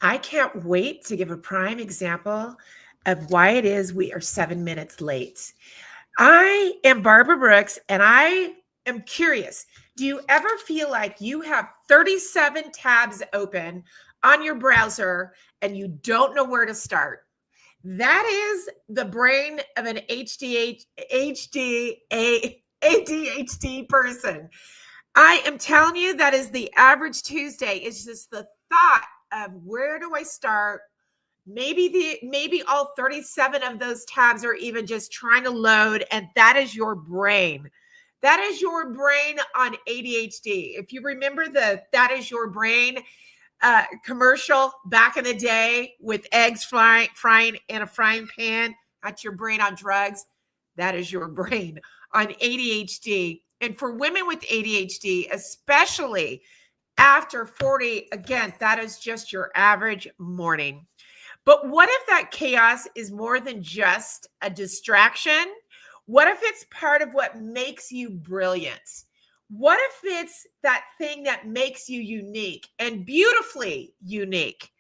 I can't wait to give a prime example of why it is we are 7 minutes late. I am Barbara Brooks, and I am curious. Do you ever feel like you have 37 tabs open on your browser and you don't know where to start? That is the brain of an ADHD person. I am telling you, that is the average Tuesday. It's just the thought of where do I start? Maybe all 37 of those tabs are even just trying to load, and that is your brain. That is your brain on ADHD. If you remember the "That is your brain" commercial back in the day with eggs frying in a frying pan, that's your brain on drugs. That is your brain on ADHD. And for women with ADHD, especially after 40, again, that is just your average morning. But what if that chaos is more than just a distraction? What if it's part of what makes you brilliant? What if it's that thing that makes you unique and beautifully unique?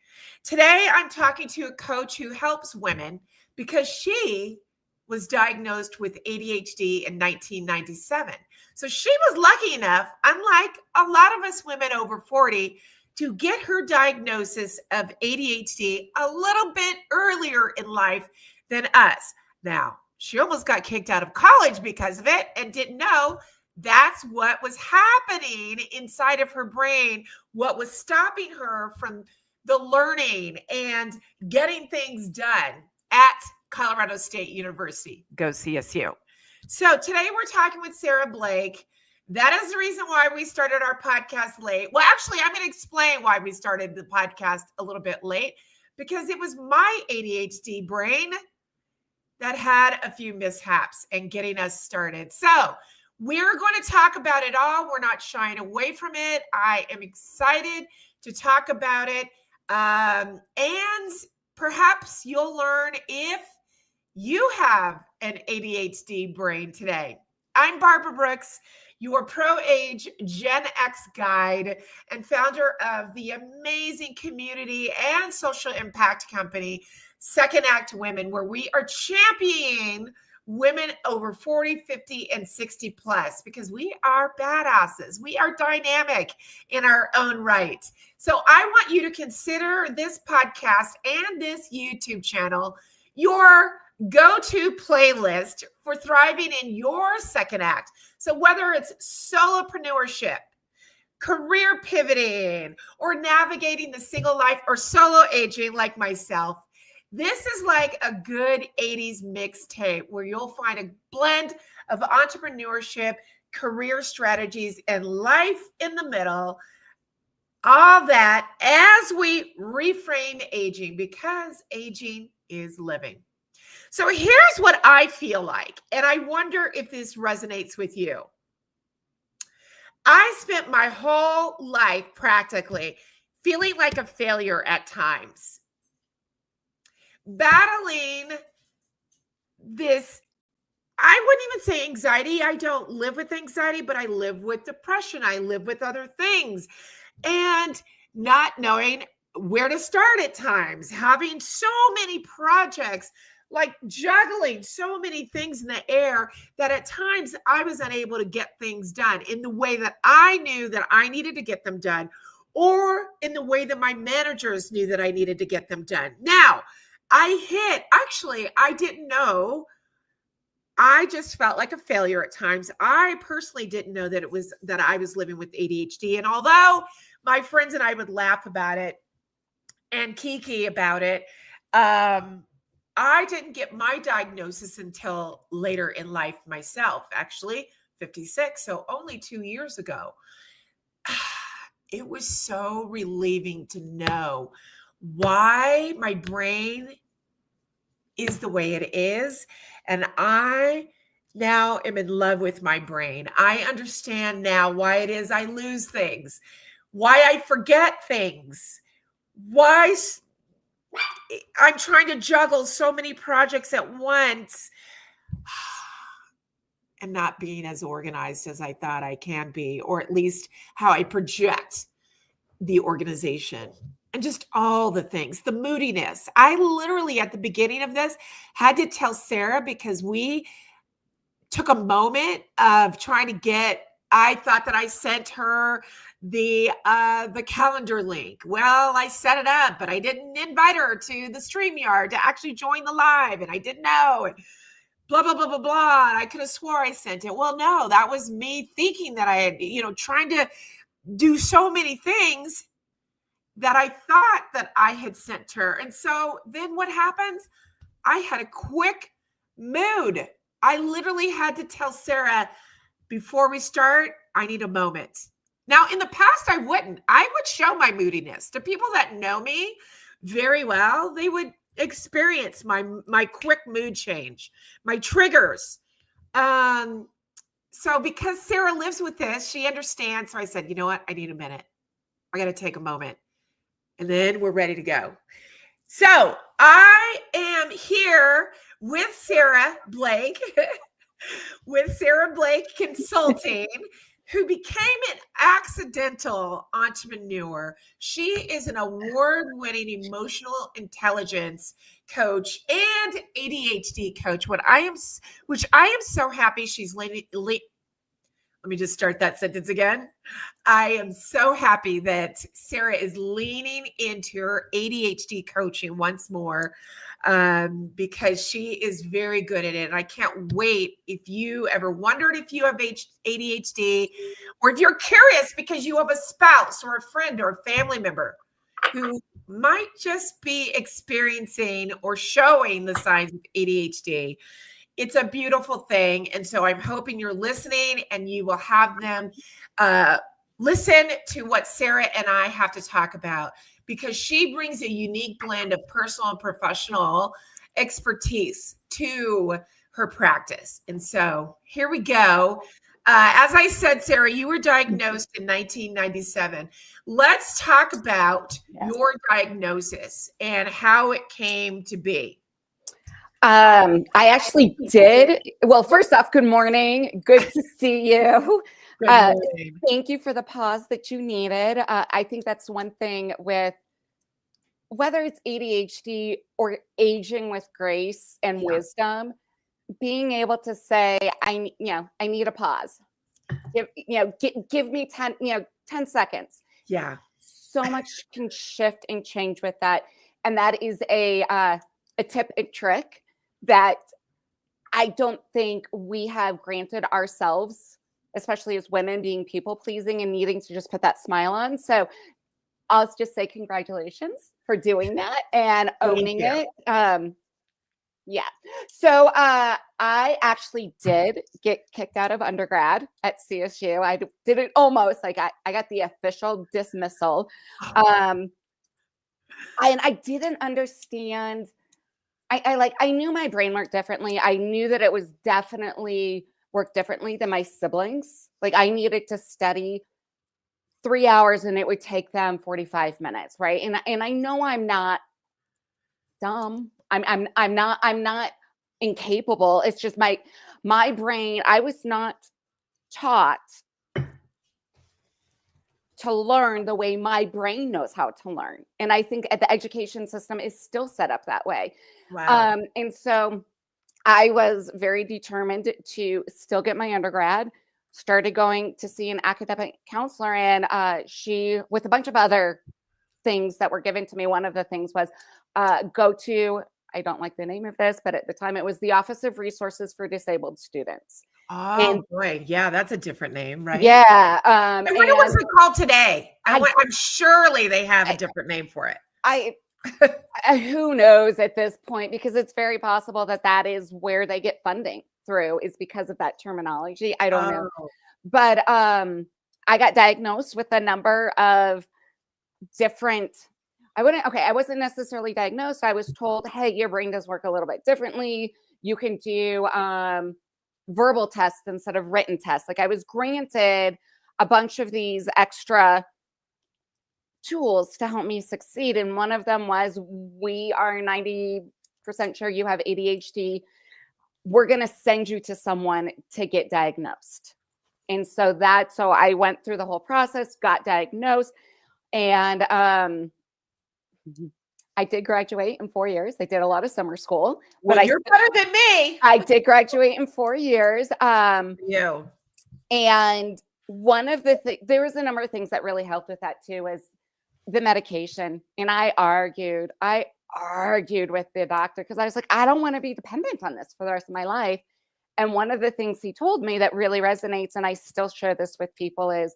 Today, I'm talking to a coach who helps women because she was diagnosed with ADHD in 1997. So she was lucky enough, unlike a lot of us women over 40, to get her diagnosis of ADHD a little bit earlier in life than us. Now, she almost got kicked out of college because of it and didn't know that's what was happening inside of her brain, what was stopping her from the learning and getting things done at Colorado State University. Go CSU. So today we're talking with Sarah Blake. That is the reason why we started our podcast late. Well, actually, I'm going to explain why we started the podcast a little bit late, because it was my ADHD brain that had a few mishaps in getting us started. So we're going to talk about it all. We're not shying away from it. I am excited to talk about it. And perhaps you'll learn if you have an ADHD brain today. I'm Barbara Brooks, your pro-age Gen X guide and founder of the amazing community and social impact company, Second Act Women, where we are championing women over 40, 50, and 60 plus, because we are badasses. We are dynamic in our own right. So I want you to consider this podcast and this YouTube channel your go-to playlist for thriving in your second act. So whether it's solopreneurship, career pivoting, or navigating the single life or solo aging like myself, this is like a good 80s mixtape where you'll find a blend of entrepreneurship, career strategies, and life in the middle. All that as we reframe aging, because aging is living. So here's what I feel like, and I wonder if this resonates with you. I spent my whole life practically feeling like a failure at times, battling this, I wouldn't even say anxiety. I don't live with anxiety, but I live with depression. I live with other things, and not knowing where to start at times, having so many projects, like juggling so many things in the air that at times I was unable to get things done in the way that I knew that I needed to get them done, or in the way that my managers knew that I needed to get them done. Now, I didn't know. I just felt like a failure at times. I personally didn't know that I was living with ADHD. And although my friends and I would laugh about it and kiki about it, I didn't get my diagnosis until later in life myself, actually 56, so only 2 years ago. It was so relieving to know why my brain is the way it is. And I now am in love with my brain. I understand now why it is I lose things, why I forget things, why I'm trying to juggle so many projects at once and not being as organized as I thought I can be, or at least how I project the organization. and just all the things, the moodiness. I literally at the beginning of this had to tell Sarah because we took a moment of trying to get I thought that I sent her the calendar link. Well, I set it up, but I didn't invite her to the StreamYard to actually join the live, and I didn't know. And blah blah blah blah blah. And I could have swore I sent it. Well, no, that was me thinking that I had, trying to do so many things that I thought that I had sent her. And so then what happens? I had a quick mood. I literally had to tell Sarah before we start, I need a moment. Now, in the past, I wouldn't. I would show my moodiness to people that know me very well. They would experience my quick mood change, my triggers. So because Sarah lives with this, she understands. So I said, you know what? I need a minute. I got to take a moment. And then we're ready to go. So I am here with Sarah Blake, with Sarah Blake Consulting, who became an accidental entrepreneur. She is an award-winning emotional intelligence coach and ADHD coach. Which I am so happy she's let me just start that sentence again. I am so happy that Sarah is leaning into her ADHD coaching once more because she is very good at it. And I can't wait. If you ever wondered if you have ADHD, or if you're curious because you have a spouse or a friend or a family member who might just be experiencing or showing the signs of ADHD, it's a beautiful thing. And so I'm hoping you're listening and you will have them listen to what Sarah and I have to talk about, because she brings a unique blend of personal and professional expertise to her practice. And so here we go. As I said, Sarah, you were diagnosed in 1997. Let's talk about your diagnosis and how it came to be. I actually did. Well, first off, good morning. Good to see you. Thank you for the pause that you needed. I think that's one thing with whether it's ADHD or aging with grace and wisdom, being able to say, I need a pause. Give me 10 seconds. Yeah. So much can shift and change with that. And that is a tip and trick that I don't think we have granted ourselves, especially as women, being people pleasing and needing to just put that smile on. So I'll just say congratulations for doing that and owning it. Yeah. So I actually did get kicked out of undergrad at CSU. I did it almost like I got the official dismissal. And I didn't understand. I knew my brain worked differently. I knew that it was definitely worked differently than my siblings. Like I needed to study 3 hours and it would take them 45 minutes. Right. And I know I'm not dumb. I'm not incapable. It's just my brain, I was not taught to learn the way my brain knows how to learn. And I think the education system is still set up that way. Wow. And so I was very determined to still get my undergrad, started going to see an academic counselor, and she, with a bunch of other things that were given to me, one of the things was go to, I don't like the name of this, but at the time it was the Office of Resources for Disabled Students. Oh, boy. Yeah, that's a different name, right? Yeah. I wonder what's it called today. I'm surely they have a different name for it. Who knows at this point, because it's very possible that is where they get funding through, is because of that terminology. I don't know. But I got diagnosed with a number of different, I wasn't necessarily diagnosed. I was told, hey, your brain does work a little bit differently. You can do verbal tests instead of written tests. Like I was granted a bunch of these extra tools to help me succeed. And one of them was, we are 90% sure you have ADHD. We're going to send you to someone to get diagnosed. And so I went through the whole process, got diagnosed. And I did graduate in 4 years. I did a lot of summer school, Well, but you're better than me. I did graduate in 4 years. You. And one of the there was a number of things that really helped with that too, is the medication. And I argued with the doctor because I was like, I don't want to be dependent on this for the rest of my life. And one of the things he told me that really resonates, and I still share this with people, is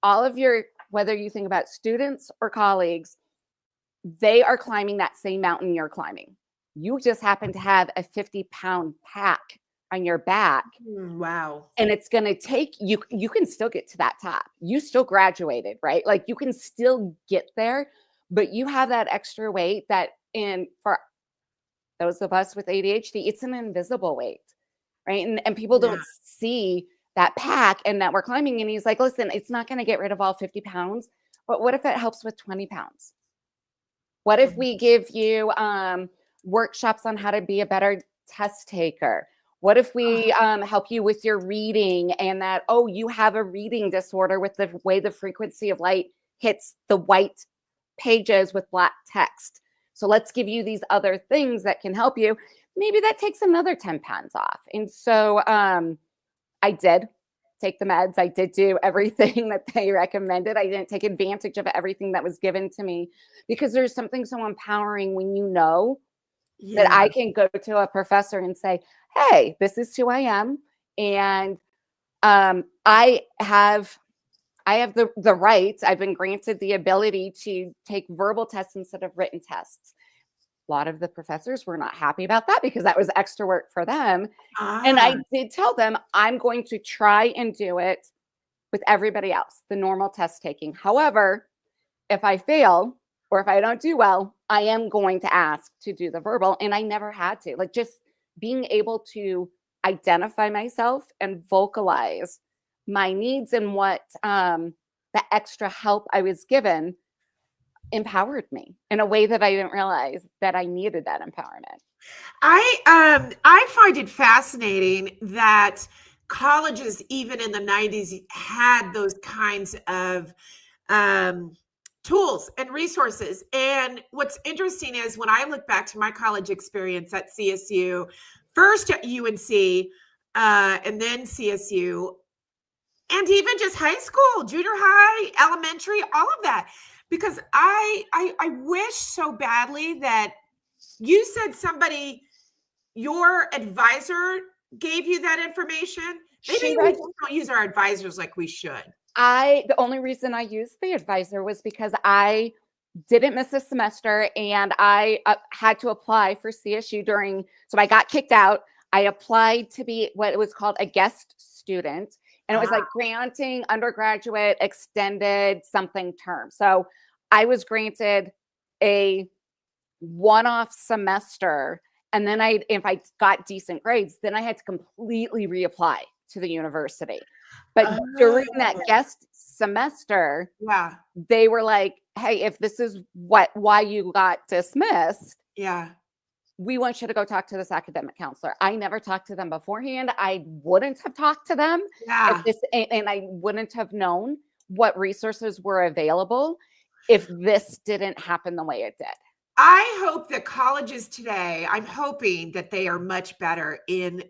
all of your, whether you think about students or colleagues, they are climbing that same mountain you're climbing. You just happen to have a 50-pound pack on your back. Wow. And it's going to take you, you can still get to that top. You still graduated, right? Like you can still get there, but you have that extra weight that, in for those of us with ADHD, it's an invisible weight, right? And people don't see that pack and that we're climbing. And he's like, listen, it's not going to get rid of all 50 pounds, but what if it helps with 20 pounds? What if we give you workshops on how to be a better test taker? What if we help you with your reading, and that, oh, you have a reading disorder with the way the frequency of light hits the white pages with black text. So let's give you these other things that can help you. Maybe that takes another 10 pounds off. And so I did take the meds. I did do everything that they recommended. I didn't take advantage of everything that was given to me, because there's something so empowering when you know that I can go to a professor and say, hey, this is who I am. And I have the rights. I've been granted the ability to take verbal tests instead of written tests. A lot of the professors were not happy about that because that was extra work for them. And I did tell them, I'm going to try and do it with everybody else, the normal test taking. However, if I fail or if I don't do well, I am going to ask to do the verbal. And I never had to. Like, just being able to identify myself and vocalize my needs and what the extra help I was given empowered me in a way that I didn't realize that I needed that empowerment. I find it fascinating that colleges, even in the 90s, had those kinds of tools and resources. And what's interesting is when I look back to my college experience at CSU, first at UNC, and then CSU, and even just high school, junior high, elementary, all of that. Because I wish so badly that you said somebody, your advisor gave you that information. Maybe we just don't use our advisors like we should. The only reason I used the advisor was because I didn't miss a semester, and I had to apply for CSU so I got kicked out. I applied to be what was called a guest student. And it was like granting undergraduate extended something term. So I was granted a one-off semester. And then if I got decent grades, then I had to completely reapply to the university. But during that guest semester, they were like, hey, if this is why you got dismissed, we want you to go talk to this academic counselor. I never talked to them beforehand. I wouldn't have talked to them. And I wouldn't have known what resources were available if this didn't happen the way it did. I hope that colleges today, I'm hoping that they are much better in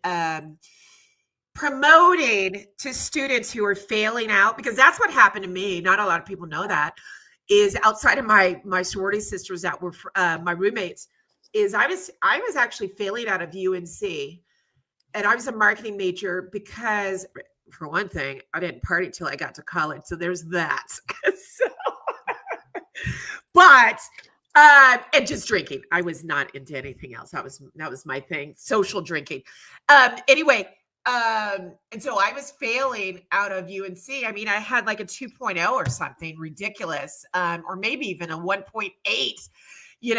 promoting to students who are failing out, because that's what happened to me. Not a lot of people know that. Is outside of my sorority sisters that were my roommates, is I was actually failing out of UNC, and I was a marketing major because, for one thing, I didn't party till I got to college. So there's that. But and just drinking. I was not into anything else. That was my thing. Social drinking. Anyway, and so I was failing out of UNC. I mean, I had like a 2.0 or something ridiculous, or maybe even a 1.8. And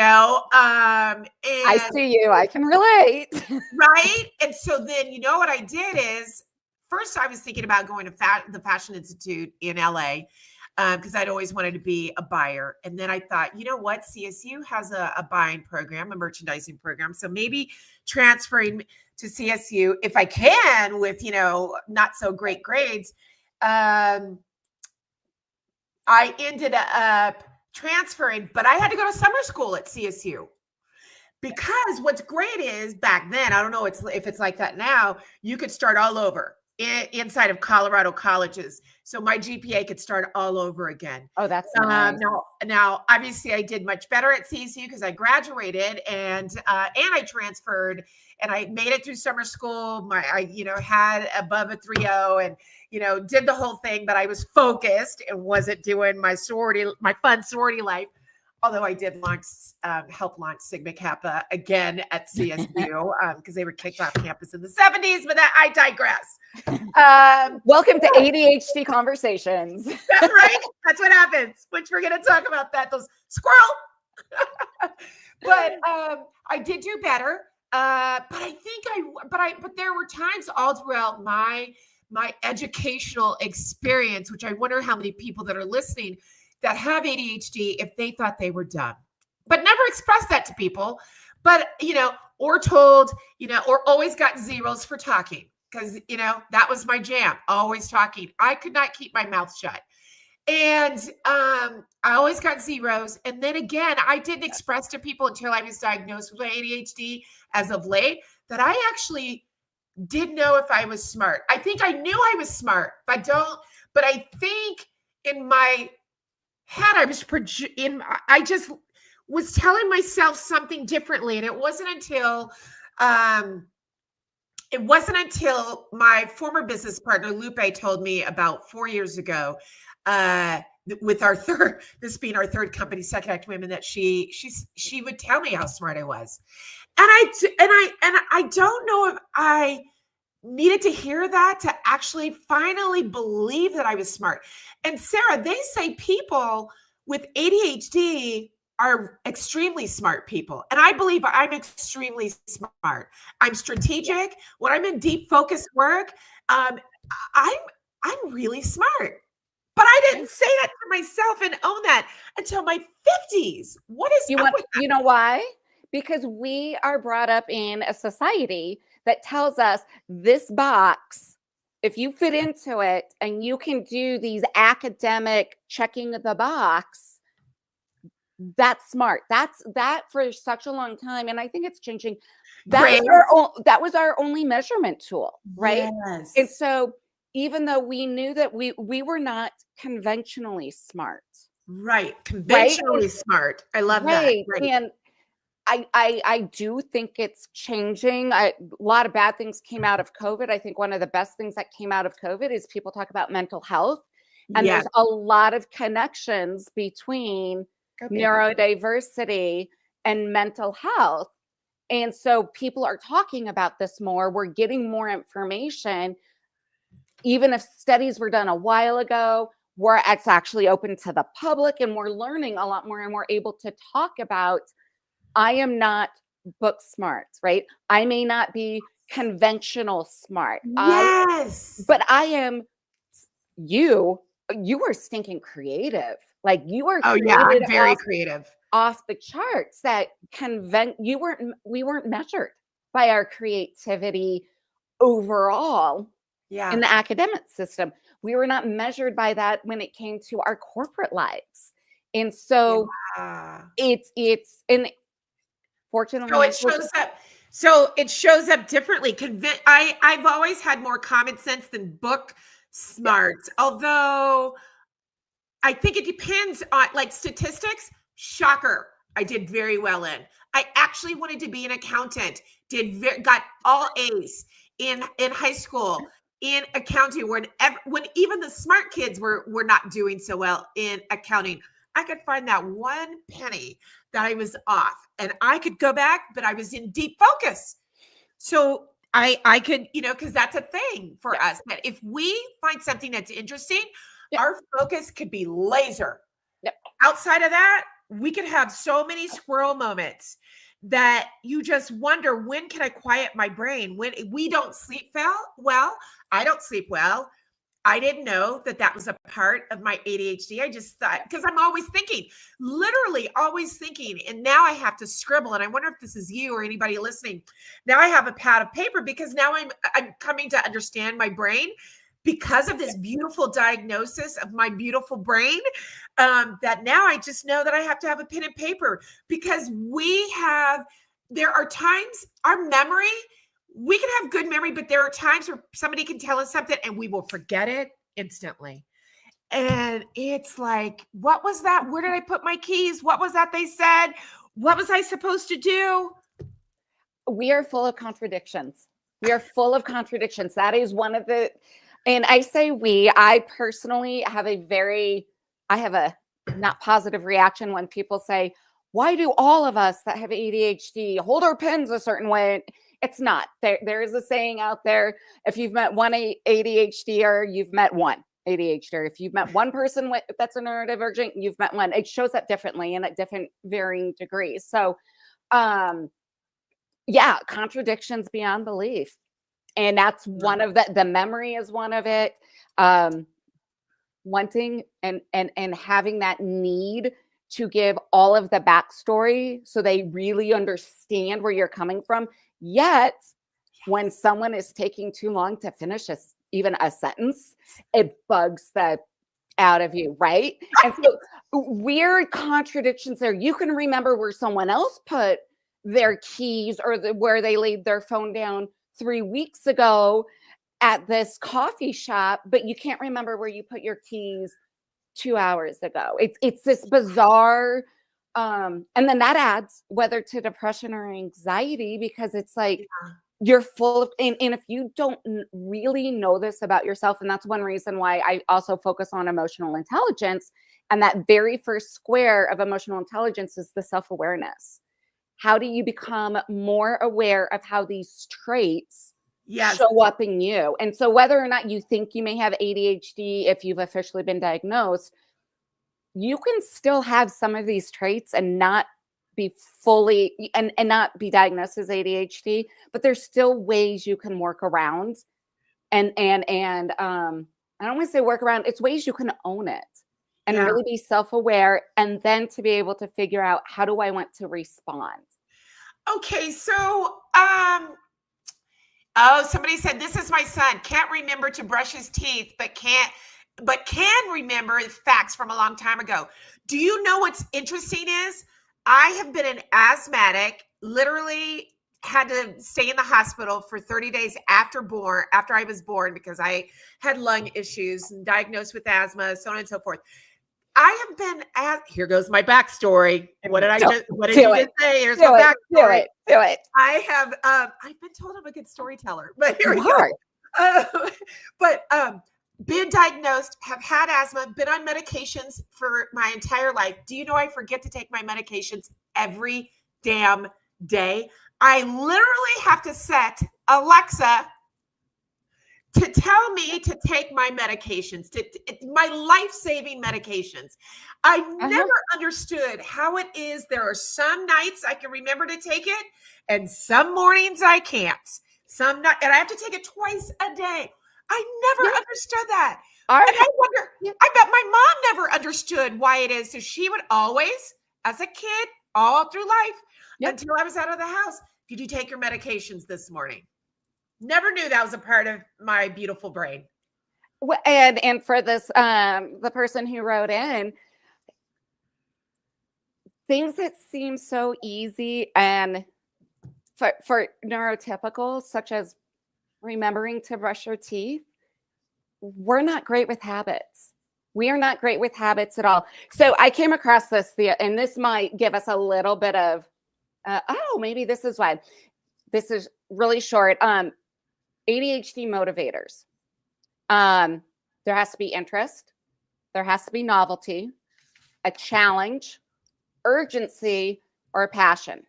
I see you. I can relate. Right. And so then, what I did is, first I was thinking about going to the Fashion Institute in LA, because I'd always wanted to be a buyer. And then I thought, you know what? CSU has a buying program, a merchandising program. So maybe transferring to CSU, if I can, with, not so great grades. I ended up transferring, but I had to go to summer school at CSU. Because what's great is back then, I don't know if it's like that now, you could start all over inside of Colorado colleges. So my GPA could start all over again. Oh, that's nice. Now, obviously, I did much better at CSU because I graduated and I transferred and I made it through summer school. I had above a 3.0 and did the whole thing, but I was focused and wasn't doing my fun sorority life. Although I did help launch Sigma Kappa again at CSU because they were kicked off campus in the 70s, but I digress. Welcome to ADHD Conversations. That's right. That's what happens, which we're going to talk about that. Those squirrel. But I did do better. But I think but there were times all throughout my educational experience, which I wonder how many people that are listening that have ADHD, if they thought they were dumb, but never expressed that to people, but, or told, or always got zeros for talking because, that was my jam, always talking. I could not keep my mouth shut. And I always got zeros. And then again, I didn't express to people until I was diagnosed with ADHD as of late that I actually did know if I was smart. I think I knew I was smart, but I think in my head, I just was telling myself something differently. And it wasn't until my former business partner, Lupe, told me about 4 years ago, with this being our third company, Second Act Women, that she would tell me how smart I was. And I don't know if I needed to hear that to actually finally believe that I was smart. And Sarah, they say people with ADHD are extremely smart people. And I believe I'm extremely smart. I'm strategic. When I'm in deep focused work, I'm really smart. But I didn't say that to myself and own that until my 50s. What is up with that? You know why? Because we are brought up in a society that tells us this box, if you fit into it and you can do these academic checking the box, that's smart. That for such a long time. And I think it's changing. That was our only measurement tool, right? Yes. And so even though we knew that we were not conventionally smart. Right. Conventionally smart. I love that. Right. And I do think it's changing. A lot of bad things came out of COVID. I think one of the best things that came out of COVID is people talk about mental health. And there's a lot of connections between neurodiversity and mental health. And so people are talking about this more. We're getting more information. Even if studies were done a while ago, where it's actually open to the public and we're learning a lot more and we're able to talk about, I am not book smart, right? I may not be conventional smart. Yes. But I am, you are stinking creative. Like you are I'm very creative. Off the charts that we weren't measured by our creativity overall in the academic system. We were not measured by that when it came to our corporate lives. And so fortunately, so it shows up differently. I've always had more common sense than book smart, although I think it depends on like statistics. Shocker. I did very well in. I actually wanted to be an accountant. Got all A's in high school in accounting. When even the smart kids were not doing so well in accounting, I could find that one penny that I was off, and I could go back, but I was in deep focus. So I could, because that's a thing for us, that if we find something that's interesting, our focus could be laser. Outside of that, we could have so many squirrel moments that you just wonder, when can I quiet my brain? When we don't sleep well, I don't sleep well. I didn't know that was a part of my ADHD. I just thought, because I'm always thinking, literally always thinking. And now I have to scribble. And I wonder if this is you or anybody listening. Now I have a pad of paper because now I'm coming to understand my brain. because of this beautiful diagnosis of my beautiful brain, that now I just know that I have to have a pen and paper, because there are times our memory, we can have good memory, but there are times where somebody can tell us something and we will forget it instantly. And it's like, what was that? Where did I put my keys? What was that they said? What was I supposed to do? We are full of contradictions. We are full of contradictions. That is one of the, and I say I personally have I have a not positive reaction when people say, why do all of us that have ADHD hold our pens a certain way? It's not. There is a saying out there, if you've met one ADHDer, you've met one ADHD. If you've met one person that's a neurodivergent, you've met one. It shows up differently and at different varying degrees. So, yeah, contradictions beyond belief. And that's one of the memory is one of it. Wanting and having that need to give all of the backstory so they really understand where you're coming from. Yet, when someone is taking too long to finish even a sentence, it bugs the out of you, right? And so weird contradictions there. You can remember where someone else put their keys or where they laid their phone down 3 weeks ago at this coffee shop, but you can't remember where you put your keys 2 hours ago. It's this bizarre, and then that adds whether to depression or anxiety, because it's like you're full of, and if you don't really know this about yourself, and that's one reason why I also focus on emotional intelligence, and that very first square of emotional intelligence is the self-awareness. How do you become more aware of how these traits show up in you? And so whether or not you think you may have ADHD, if you've officially been diagnosed, you can still have some of these traits and not be fully and not be diagnosed as ADHD, but there's still ways you can work around and I don't want to say work around, it's ways you can own it and really be self-aware, and then to be able to figure out, how do I want to respond? Okay, so somebody said, this is my son, can't remember to brush his teeth, but can remember facts from a long time ago. Do you know what's interesting is I have been an asthmatic, literally had to stay in the hospital for 30 days after I was born, because I had lung issues and diagnosed with asthma, so on and so forth. I have been here goes my backstory. What did you just say? Here's my backstory. Do it. I have, I've been told I'm a good storyteller, but here we go. Been diagnosed, have had asthma, been on medications for my entire life. Do you know I forget to take my medications every damn day? I literally have to set Alexa to tell me to take my medications, my life-saving medications. I never understood how it is. There are some nights I can remember to take it, and some mornings I can't. And I have to take it twice a day. I never understood that. And I wonder, I bet my mom never understood why it is. So she would always, as a kid, all through life, until I was out of the house, did you take your medications this morning? Never knew that was a part of my beautiful brain. Well, and for this, the person who wrote in, things that seem so easy and for neurotypicals, such as remembering to brush your teeth, we're not great with habits. We are not great with habits at all. So I came across this, and this might give us a little bit of, maybe this is why. This is really short. ADHD motivators. There has to be interest. There has to be novelty, a challenge, urgency, or passion.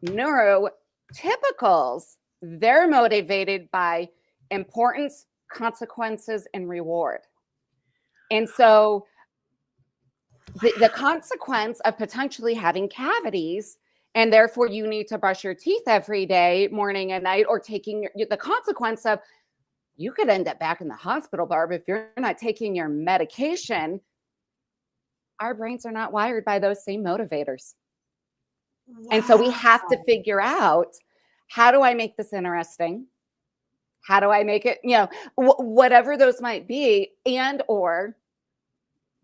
Neurotypicals, they're motivated by importance, consequences, and reward. And so the consequence of potentially having cavities, and therefore you need to brush your teeth every day, morning and night, or taking the consequence of, you could end up back in the hospital, Barb, if you're not taking your medication. Our brains are not wired by those same motivators. Wow. And so we have to figure out, how do I make this interesting? How do I make it, whatever those might be, and or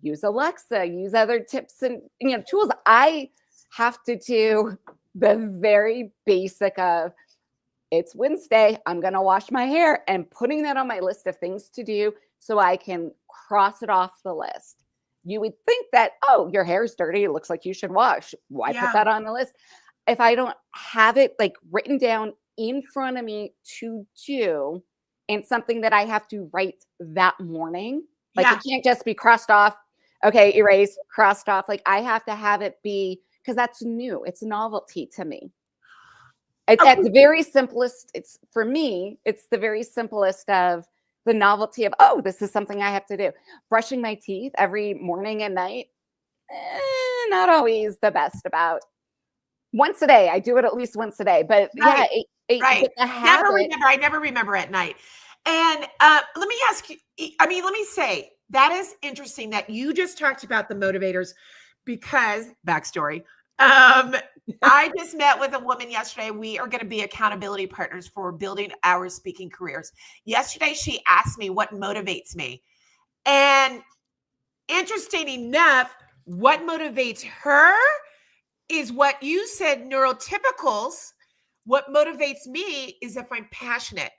use Alexa, use other tips and tools. I have to do the very basic of, it's Wednesday, I'm going to wash my hair, and putting that on my list of things to do so I can cross it off the list. You would think that, oh, your hair's dirty, it looks like you should wash. Why put that on the list? If I don't have it like written down in front of me to do, and something that I have to write that morning, like it can't just be crossed off. Okay, erase, crossed off. Like I have to have it be, because that's new. It's novelty to me. At the very simplest, it's for me, it's the very simplest of the novelty of, oh, this is something I have to do. Brushing my teeth every morning and night, not always the best about. Once a day, I do it at least once a day. But right. I never remember at night. And let me ask you, let me say, that is interesting that you just talked about the motivators, because backstory. I just met with a woman yesterday. We are going to be accountability partners for building our speaking careers. Yesterday, she asked me what motivates me. And interesting enough, what motivates her is what you said, neurotypicals. What motivates me is if I'm passionate,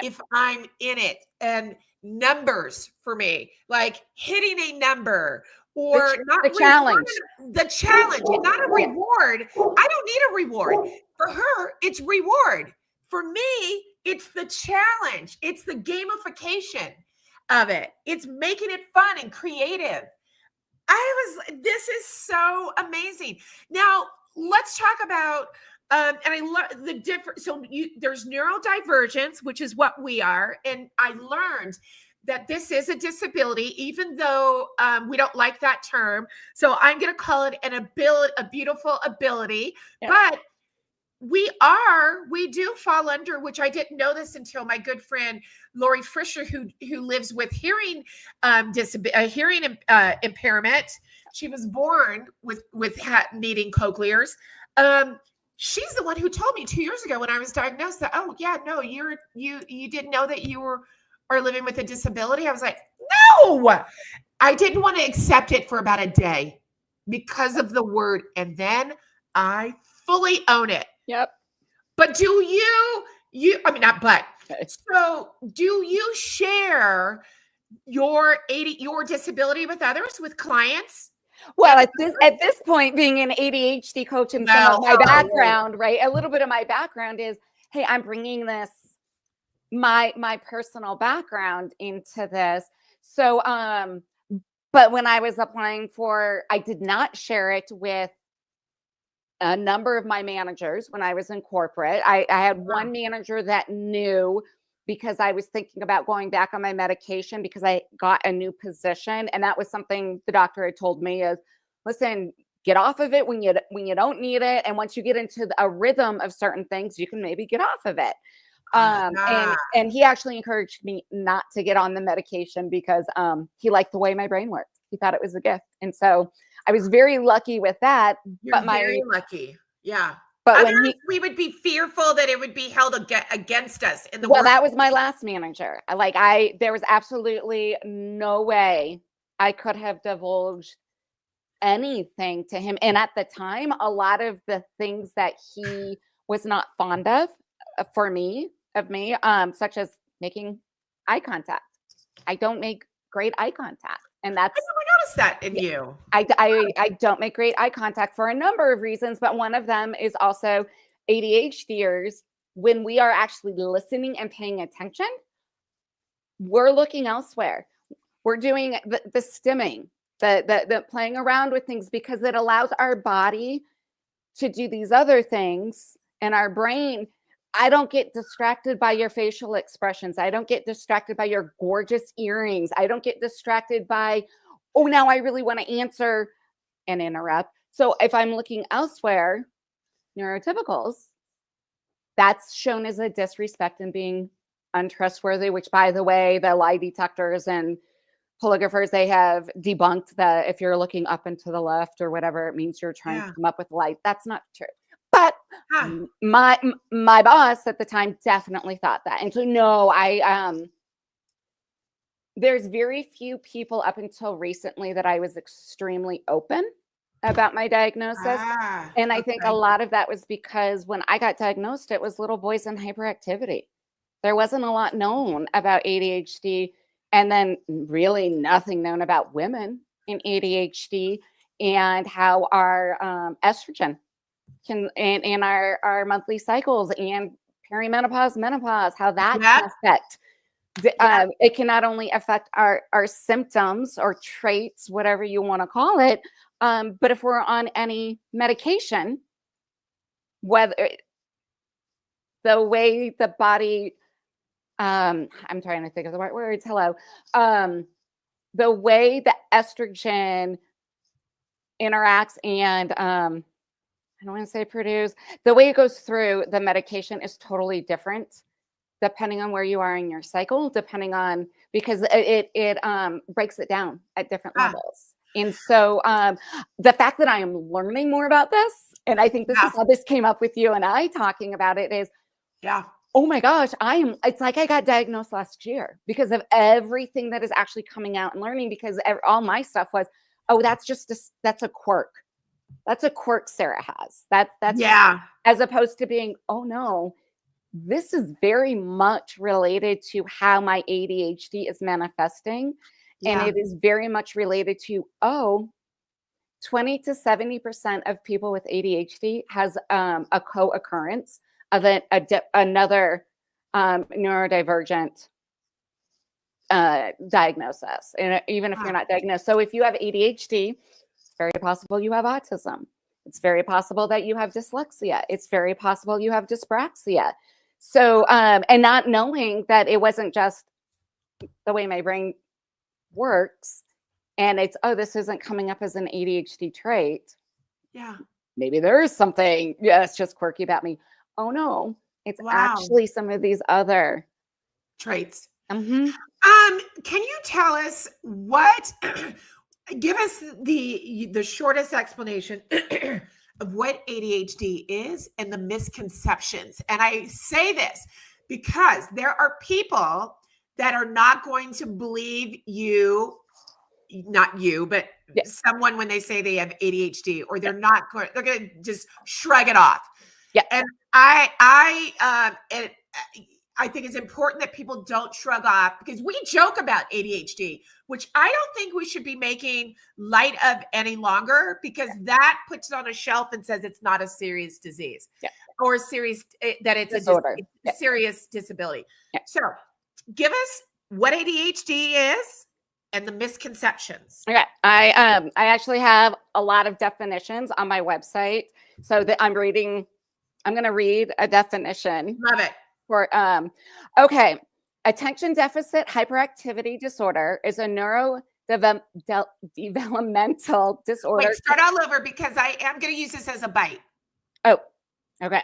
if I'm in it, and numbers for me, like hitting a number, or the challenge, and not a reward. I don't need a reward. For her, it's reward. For me, it's the challenge. It's the gamification of it. It's making it fun and creative. This is so amazing. Now, let's talk about, and I love the different, so there's neurodivergence, which is what we are. And I learned that this is a disability, even though we don't like that term. So I'm going to call it a beautiful ability. But we do fall under, which I didn't know this until my good friend Lori Fisher, who lives with hearing impairment. She was born with needing cochlears. She's the one who told me 2 years ago when I was diagnosed that, oh yeah, no, you didn't know that you are living with a disability. I was like, no, I didn't want to accept it for about a day because of the word, and then I fully own it. Yep. But do so do you share your disability with others, with clients? Well, at this point, being an ADHD coach and some of my background, right? A little bit of my background is, hey, I'm bringing this, my personal background into this. So, but when I was applying I did not share it with a number of my managers when I was in corporate. I had one manager that knew, because I was thinking about going back on my medication because I got a new position. And that was something the doctor had told me is, listen, get off of it when you don't need it. And once you get into a rhythm of certain things, you can maybe get off of it. And he actually encouraged me not to get on the medication because he liked the way my brain worked. He thought it was a gift. And so I was very lucky with that. Very lucky. Yeah. But we would be fearful that it would be held against us in the work. That was my last manager. There was absolutely no way I could have divulged anything to him. And at the time, a lot of the things that he was not fond of me, such as making eye contact. I don't make great eye contact. And that's, I never noticed that in you. I don't make great eye contact for a number of reasons, but one of them is also ADHDers. When we are actually listening and paying attention, we're looking elsewhere. We're doing the stimming, the playing around with things, because it allows our body to do these other things, and our brain. I don't get distracted by your facial expressions. I don't get distracted by your gorgeous earrings. I don't get distracted by, oh, now I really want to answer and interrupt. So if I'm looking elsewhere, neurotypicals, that's shown as a disrespect and being untrustworthy, which, by the way, the lie detectors and polygraphers, they have debunked that if you're looking up and to the left or whatever, it means you're trying to come up with light. That's not true. But Huh. my boss at the time definitely thought that. And so no, there's very few people up until recently that I was extremely open about my diagnosis. Ah, And I think a okay. lot of that was because when I got diagnosed, it was little boys and hyperactivity. There wasn't a lot known about ADHD, and then really nothing known about women in ADHD and how our estrogen can and our monthly cycles and perimenopause, menopause, how that Yep. can affect Yep. it can not only affect our symptoms or traits, whatever you want to call it, but if we're on any medication, whether the way the body, I'm trying to think of the right words. Hello, the way the estrogen interacts and I don't want to say produce, the way it goes through the medication is totally different depending on where you are in your cycle, depending on because it breaks it down at different Ah, levels. And so the fact that I am learning more about this, and I think this yeah. is how this came up with you and I talking about it is, Yeah. oh my gosh, it's like I got diagnosed last year because of everything that is actually coming out and learning because all my stuff was, oh, that's a quirk. That's a quirk Sarah has. That's just Yeah. as opposed to being, oh no, this is very much related to how my ADHD is manifesting. And Yeah. it is very much related to, 20 to 70% of people with ADHD has a co-occurrence of another neurodivergent diagnosis. And even if you're Ah, not diagnosed. So if you have ADHD, it's very possible you have autism. It's very possible that you have dyslexia. It's very possible you have dyspraxia. So, and not knowing that it wasn't just the way my brain works and it's, oh, this isn't coming up as an ADHD trait. yeah. Maybe there is something, yeah, it's just quirky about me. Oh no, it's Wow. actually some of these other. Traits. Mhm. Can you tell us what give us the shortest explanation of what ADHD is and the misconceptions. And I say this because there are people that are not going to believe you, not you, but Yeah. someone when they say they have ADHD, or they're going to just shrug it off. Yeah. And I think it's important that people don't shrug off because we joke about ADHD, which I don't think we should be making light of any longer because that puts it on a shelf and says it's not a serious disease Yeah. or serious that it's Disorder. a serious disability. Yeah. So give us what ADHD is and the misconceptions. Okay. I actually have a lot of definitions on my website. So that I'm going to read a definition. Love it. For okay, attention deficit hyperactivity disorder is a neurodevelopmental disorder. Wait, start all over because I am going to use this as a bite. Oh, okay.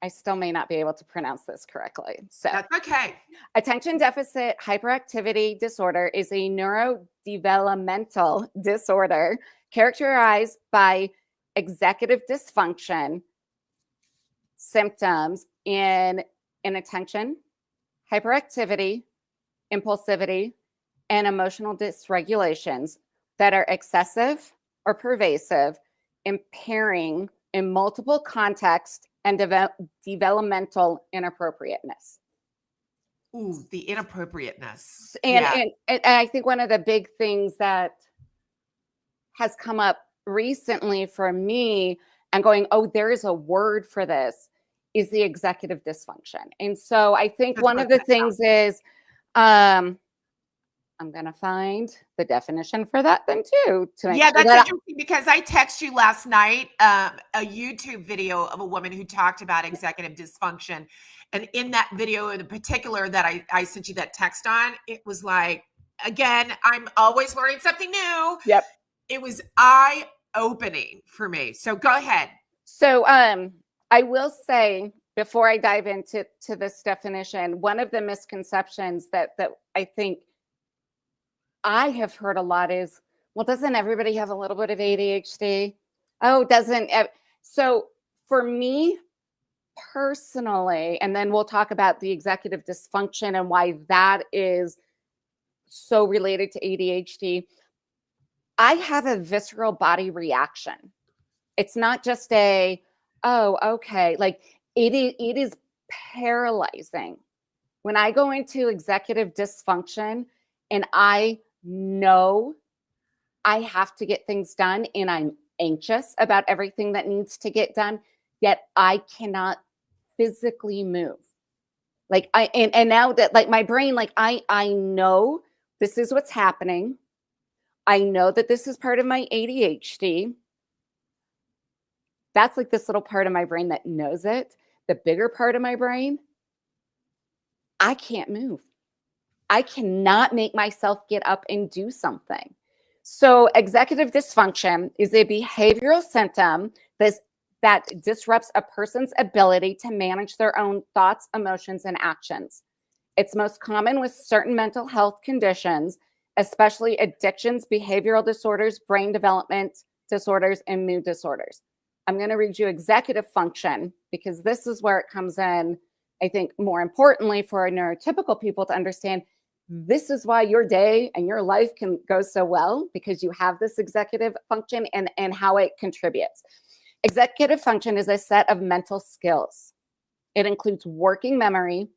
I still may not be able to pronounce this correctly. So, That's okay. attention deficit hyperactivity disorder is a neurodevelopmental disorder characterized by executive dysfunction symptoms in inattention, hyperactivity, impulsivity, and emotional dysregulations that are excessive or pervasive, impairing in multiple contexts and developmental inappropriateness. Ooh, the inappropriateness. And, Yeah. and I think one of the big things that has come up recently for me and going, oh, there is a word for this, is the executive dysfunction. And so I think one of the things is, I'm going to find the definition for that then too. To make Yeah, sure that's that interesting because I texted you last night a YouTube video of a woman who talked about executive dysfunction. And in that video in particular that I sent you that text on, it was like, again, I'm always learning something new. Yep. It was eye-opening for me. So go ahead. So I will say before I dive into this definition, one of the misconceptions that I think I have heard a lot is, well, doesn't everybody have a little bit of ADHD? Oh, doesn't. So For me personally, and then we'll talk about the executive dysfunction and why that is so related to ADHD. I have a visceral body reaction. It's not just a, oh, okay. Like it is paralyzing. When I go into executive dysfunction and I know I have to get things done and I'm anxious about everything that needs to get done, yet I cannot physically move. Like and now that like my brain, like I know this is what's happening. I know that this is part of my ADHD. That's like this little part of my brain that knows it. The bigger part of my brain, I can't move. I cannot make myself get up and do something. So executive dysfunction is a behavioral symptom that disrupts a person's ability to manage their own thoughts, emotions, and actions. It's most common with certain mental health conditions, especially addictions, behavioral disorders, brain development disorders, and mood disorders. I'm going to read you executive function because this is where it comes in, I think, more importantly for our neurotypical people to understand this is why your day and your life can go so well because you have this executive function and how it contributes. Executive function is a set of mental skills. It includes working memory,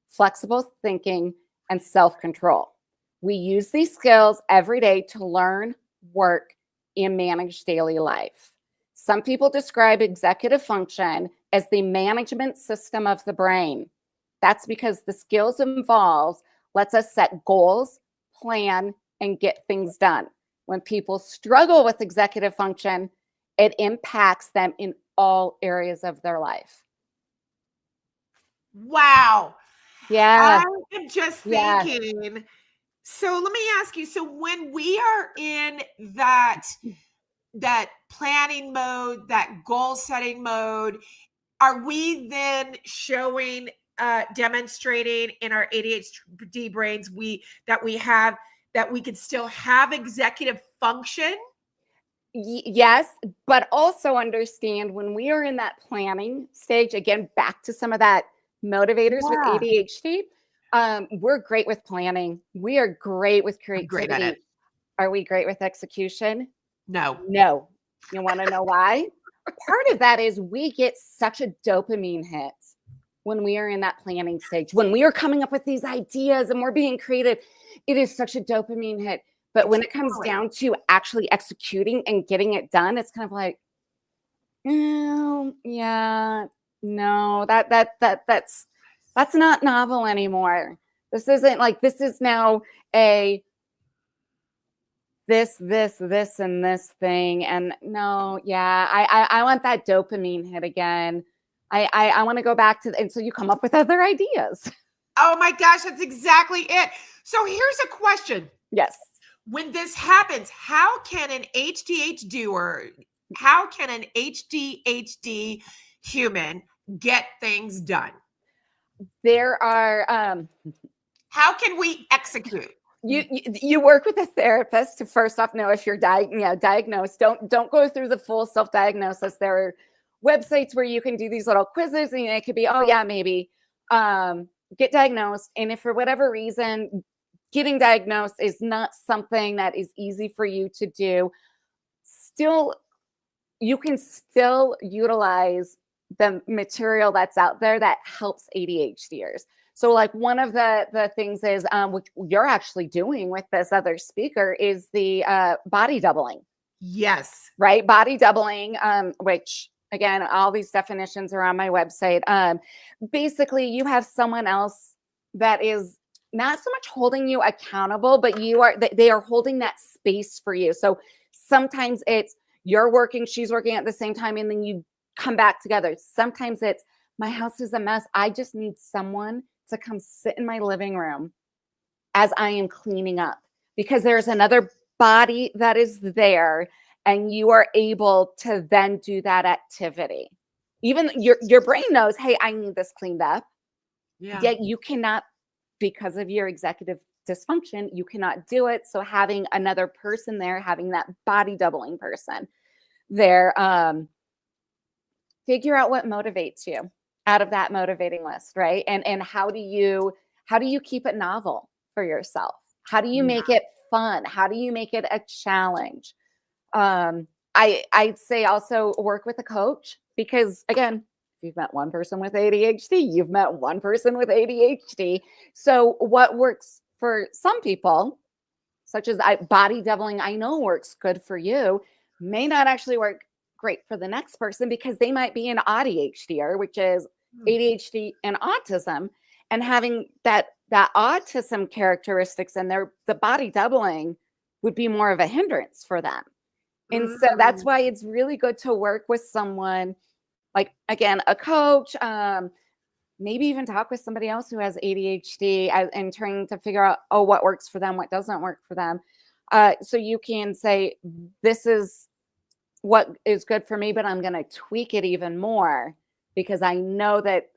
flexible thinking, and self-control. We use these skills every day to learn, work, and manage daily life. Some people describe executive function as the management system of the brain. That's because the skills involved lets us set goals, plan, and get things done. When people struggle with executive function, it impacts them in all areas of their life. Wow. Yeah. I am just Yeah. thinking. So let me ask you, so when we are in that planning mode, that goal setting mode, are we then showing demonstrating in our ADHD brains that we could still have executive function? Yes, but also understand when we are in that planning stage, again, back to some of that motivators with Yeah. ADHD, we're great with planning. We are great with I'm great at creativity. it. Are we great with execution? No. No. You want to know why? Part of that is we get such a dopamine hit when we are in that planning stage. When we are coming up with these ideas and we're being creative, it is such a dopamine hit. But when it comes down to actually executing and getting it done, it's kind of like, oh, yeah, no, that's not novel anymore. This isn't like this is now a this, and this thing. And no, yeah, I want that dopamine hit again. I want to go back to, and so you come up with other ideas. Oh my gosh, that's exactly it. So here's a question. Yes. When this happens, how can an ADHD human get things done? There are How can we execute? you work with a therapist to first off know if you're diagnosed. Don't go through the full self-diagnosis. There are websites where you can do these little quizzes and it could be, oh yeah, maybe get diagnosed. And if for whatever reason getting diagnosed is not something that is easy for you to do, still you can still utilize the material that's out there that helps ADHDers. So like one of the things is which you're actually doing with this other speaker is the body doubling. Yes. Right? Body doubling, which again, all these definitions are on my website. Basically, you have someone else that is not so much holding you accountable, but they are holding that space for you. So sometimes it's you're working, she's working at the same time, and then you come back together. Sometimes it's my house is a mess. I just need someone to come sit in my living room as I am cleaning up because there's another body that is there and you are able to then do that activity. Even your brain knows, hey, I need this cleaned up. Yeah. Yet you cannot, because of your executive dysfunction, you cannot do it. So having another person there, having that body doubling person there, to figure out what motivates you out of that motivating list, right? And how do you keep it novel for yourself? How do you make it fun? How do you make it a challenge? I'd say also work with a coach, because again, if you've met one person with ADHD, you've met one person with ADHD. So what works for some people, such as body doubling, I know works good for you, may not actually work great for the next person, because they might be an ADHDer, which is ADHD and autism, and having that autism characteristics in there, the body doubling would be more of a hindrance for them. And so that's why it's really good to work with someone like, again, a coach, maybe even talk with somebody else who has ADHD and trying to figure out, what works for them, what doesn't work for them. So you can say, this is what is good for me, but I'm going to tweak it even more, because I know that,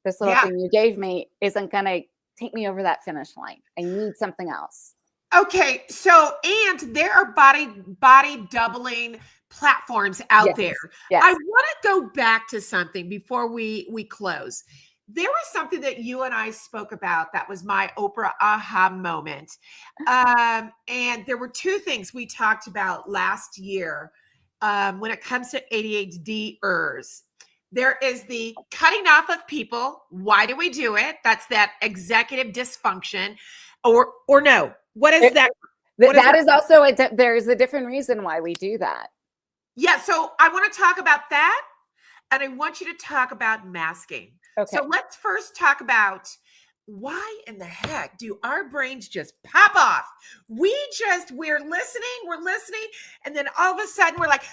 this little thing you gave me isn't going to take me over that finish line. I need something else. Okay. So, and there are body doubling platforms out there. Yes. I want to go back to something before we close. There was something that you and I spoke about that was my Oprah aha moment. And there were two things we talked about last year when it comes to ADHDers. There is the cutting off of people. Why do we do it? That's that executive dysfunction. Or no. What is that? That is also there is a different reason why we do that. Yeah. So I want to talk about that. And I want you to talk about masking. Okay. So let's first talk about, why in the heck do our brains just pop off? We're listening. And then all of a sudden we're like,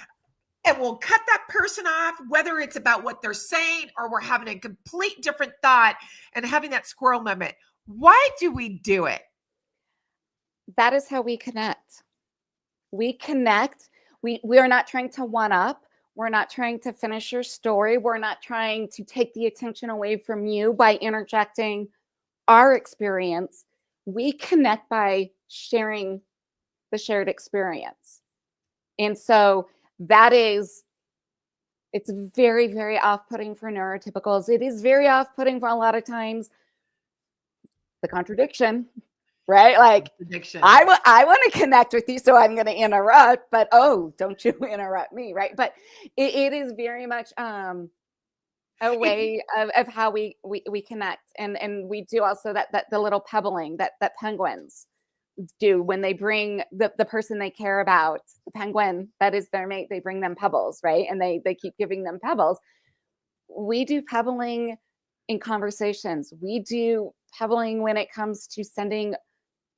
and we'll cut that person off, whether it's about what they're saying or we're having a complete different thought and having that squirrel moment. Why do we do it? That is how we connect. We connect. We are not trying to one up. We're not trying to finish your story. We're not trying to take the attention away from you by interjecting our experience. We connect by sharing the shared experience. And so it's very, very off-putting for neurotypicals. It is very off-putting for a lot of times. The contradiction, right? Like, I want to connect with you, so I'm going to interrupt, but don't you interrupt me, right? But it is very much a way of how we connect, and we do also that the little pebbling that penguins do when they bring the person they care about, the penguin that is their mate, they bring them pebbles, right? And they keep giving them pebbles. We do pebbling in conversations. We do pebbling when it comes to sending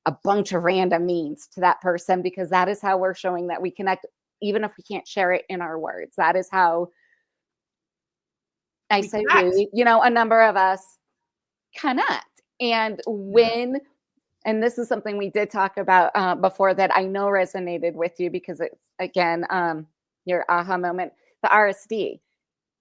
a bunch of random memes to that person, because that is how we're showing that we connect, even if we can't share it in our words. That is how a number of us connect. And and this is something we did talk about before that I know resonated with you, because it's, again, your aha moment, the RSD,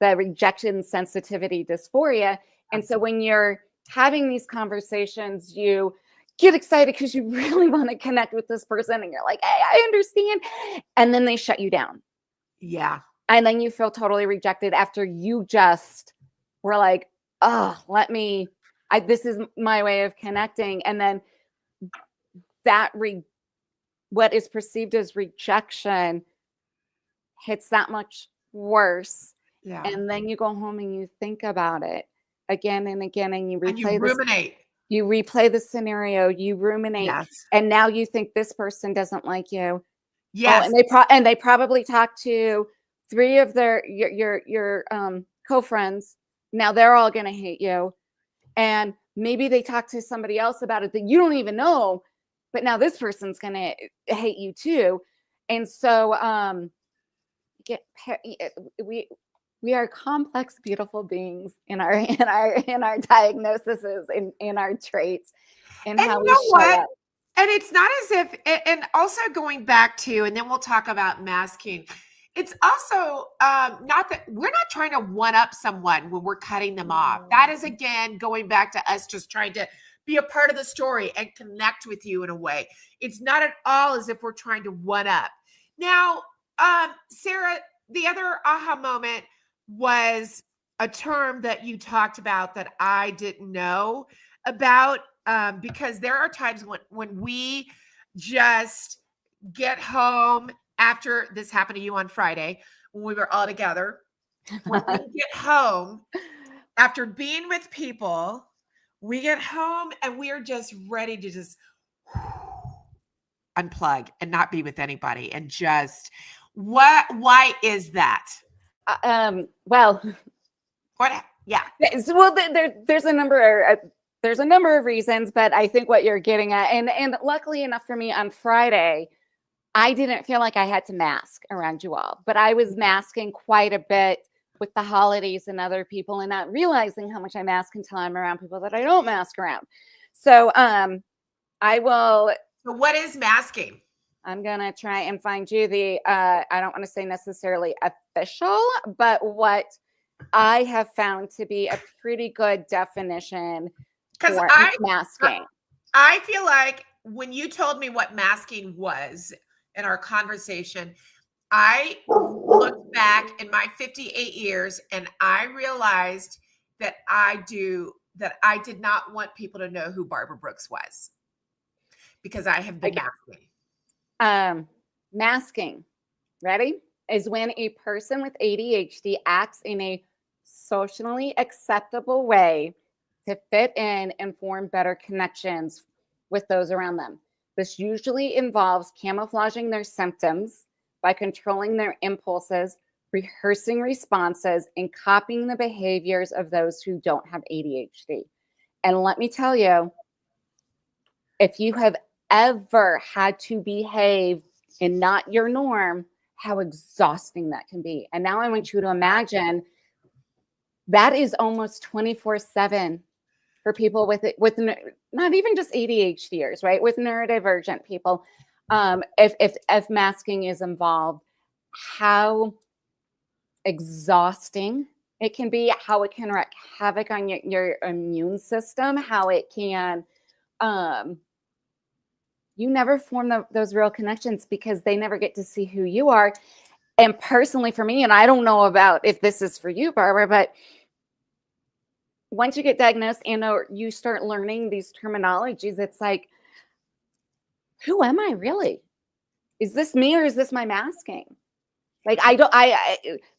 the rejection sensitivity dysphoria. And so when you're having these conversations, you get excited because you really want to connect with this person, and you're like, hey, I understand. And then they shut you down. Yeah. And then you feel totally rejected after you just were like, this is my way of connecting. And then what is perceived as rejection hits that much worse. Yeah. And then you go home and you think about it again and again, and you ruminate. You replay the scenario, you ruminate, yes. And now you think this person doesn't like you. Yes. And they probably talked to 3 of your co-friends. Now they're all going to hate you. And maybe they talked to somebody else about it that you don't even know, but now this person's going to hate you too. And so we are complex, beautiful beings in our diagnoses, in our traits, and how we show up. And it's not as if, and also going back to, and then we'll talk about masking. It's also not that we're not trying to one up someone when we're cutting them off. That is, again, going back to us just trying to be a part of the story and connect with you in a way. It's not at all as if we're trying to one up. Now, Sarah, the other aha moment was a term that you talked about that I didn't know about, because there are times when we just get home after this happened to you on Friday when we were all together. When we get home after being with people, we get home and we are just ready to just unplug and not be with anybody and just why is that? Well, What? Yeah. well, there's a number of reasons, but I think what you're getting at, and luckily enough for me on Friday, I didn't feel like I had to mask around you all, but I was masking quite a bit with the holidays and other people, and not realizing how much I mask until I'm around people that I don't mask around. So, I will. So what is masking? I'm gonna try and find you the. I don't want to say necessarily official, but what I have found to be a pretty good definition for masking. I feel like when you told me what masking was in our conversation, I looked back in my 58 years and I realized that I did not want people to know who Barbara Brooks was because I have been masking. Masking, ready? Is when a person with ADHD acts in a socially acceptable way to fit in and form better connections with those around them. This usually involves camouflaging their symptoms by controlling their impulses, rehearsing responses, and copying the behaviors of those who don't have ADHD. And let me tell you, if you have ever had to behave in not your norm, how exhausting that can be. And now I want you to imagine that is almost 24/7 for people with not even just ADHDers, right? With neurodivergent people. If masking is involved, how exhausting it can be, how it can wreak havoc on your immune system, how it can, you never form those real connections because they never get to see who you are. And personally for me, and I don't know about if this is for you, Barbara, but once you get diagnosed and or you start learning these terminologies, it's like, who am I really? Is this me or is this my masking? Like,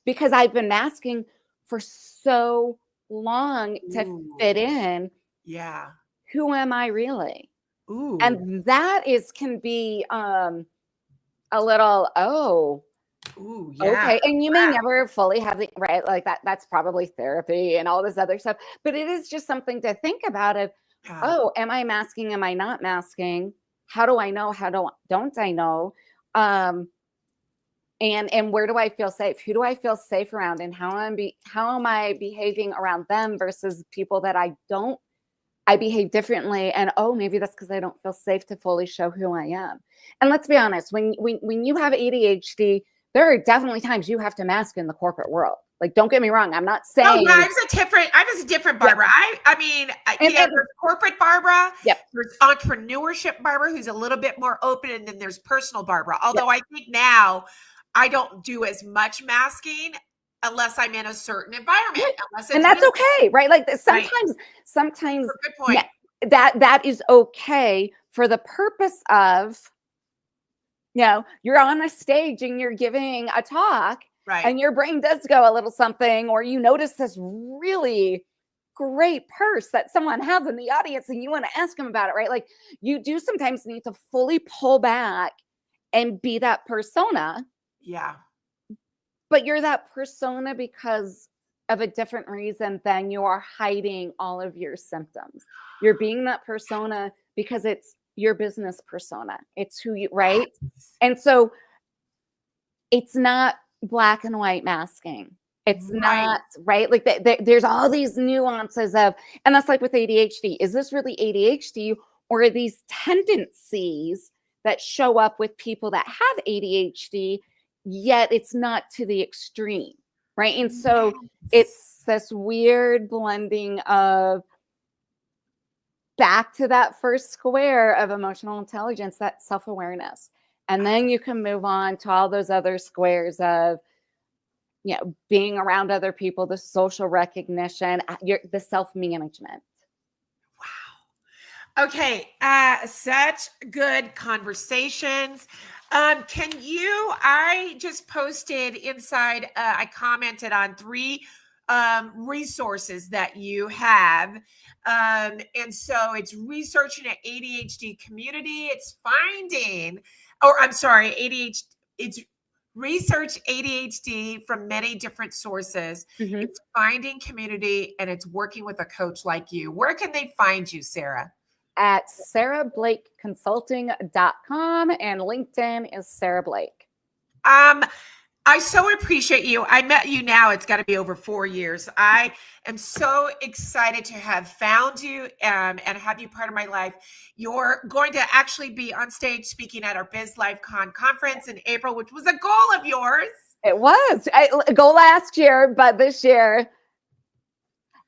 because I've been masking for so long to fit in. Yeah. Who am I really? Ooh. And that can be a little, ooh, yeah. Okay. And you may never fully have the right, like that's probably therapy and all this other stuff, but it is just something to think about of, am I masking? Am I not masking? How do I know? How don't I know? And where do I feel safe? Who do I feel safe around? And how am I behaving around them versus people that I behave differently? And maybe that's because I don't feel safe to fully show who I am. And let's be honest, when you have ADHD, there are definitely times you have to mask in the corporate world. Like, don't get me wrong. I'm not saying. Oh, yeah, I was a different Barbara. Yeah. I mean, there's corporate Barbara. Yep. There's entrepreneurship Barbara, who's a little bit more open, and then there's personal Barbara. Although I think now I don't do as much masking unless I'm in a certain environment. And that's okay, right? Like sometimes, good point. That is okay for the purpose of, you're on a stage and you're giving a talk, right? And your brain does go a little something, or you notice this really great purse that someone has in the audience and you want to ask them about it, right? Like, you do sometimes need to fully pull back and be that persona. Yeah. But you're that persona because of a different reason than you are hiding all of your symptoms. You're being that persona because it's your business persona. It's who you, right? And so it's not black and white masking. It's not, right? Like there's all these nuances of, and that's like with ADHD. Is this really ADHD, or are these tendencies that show up with people that have ADHD, yet it's not to the extreme, right? And so it's this weird blending of back to that first square of emotional intelligence, that self-awareness. And then you can move on to all those other squares of being around other people, the social recognition, the self-management. Wow. Okay. Such good conversations. I just posted inside, I commented on 3 resources that you have. And so it's researching an ADHD community. It's finding, or I'm sorry, ADHD, it's research ADHD from many different sources. Mhm. It's finding community, and it's working with a coach like you. Where can they find you, Sarah? At sarahblakeconsulting.com, and LinkedIn is Sarah Blake. I so appreciate you. I met you now. It's got to be over 4 years. I am so excited to have found you and have you part of my life. You're going to actually be on stage speaking at our Biz Life Con conference in April, which was a goal of yours. It was a goal last year, but this year,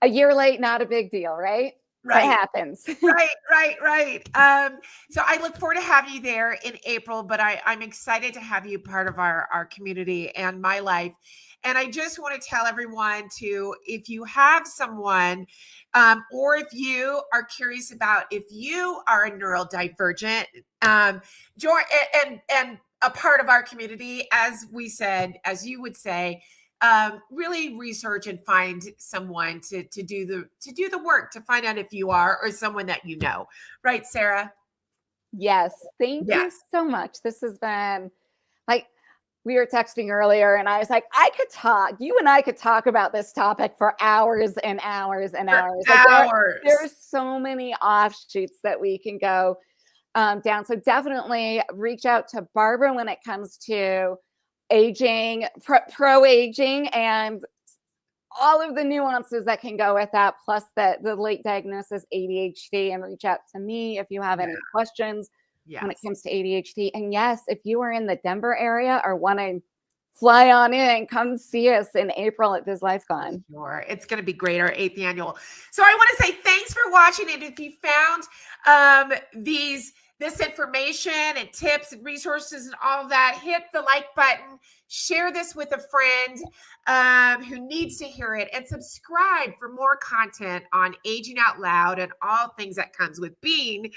a year late, not a big deal, right? Right. That happens. Right. So I look forward to having you there in April, but I'm excited to have you part of our community and my life. And I just want to tell everyone to, if you have someone, or if you are curious about if you are a neurodivergent, join and a part of our community, as we said, as you would say, really research and find someone to do the work to find out if you are, or someone that you know. Right, Sarah? Yes. Thank you Yes. so much. This has been like, we were texting earlier and I was like, you and I could talk about this topic for hours and hours and hours. There's so many offshoots that we can go down. So definitely reach out to Barbara when it comes to aging, pro aging, and all of the nuances that can go with that, plus the late diagnosis ADHD, and reach out to me if you have any questions when it comes to ADHD. And yes, if you are in the Denver area or want to fly on in, come see us in April at Biz Life Con. Sure. It's going to be great, our 8th annual. So I want to say thanks for watching. And if you found this information and tips and resources and all of that, hit the like button, share this with a friend who needs to hear it, and subscribe for more content on aging out loud and all things that comes with being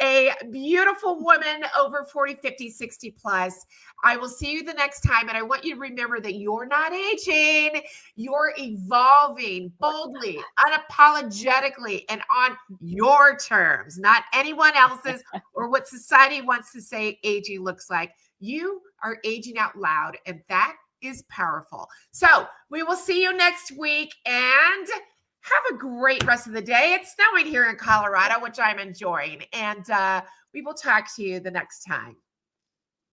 a beautiful woman over 40, 50, 60 plus. I will see you the next time. And I want you to remember that you're not aging. You're evolving boldly, unapologetically, and on your terms, not anyone else's or what society wants to say aging looks like. You are aging out loud, and that is powerful. So we will see you next week, and have a great rest of the day. It's snowing here in Colorado, which I'm enjoying. And we will talk to you the next time.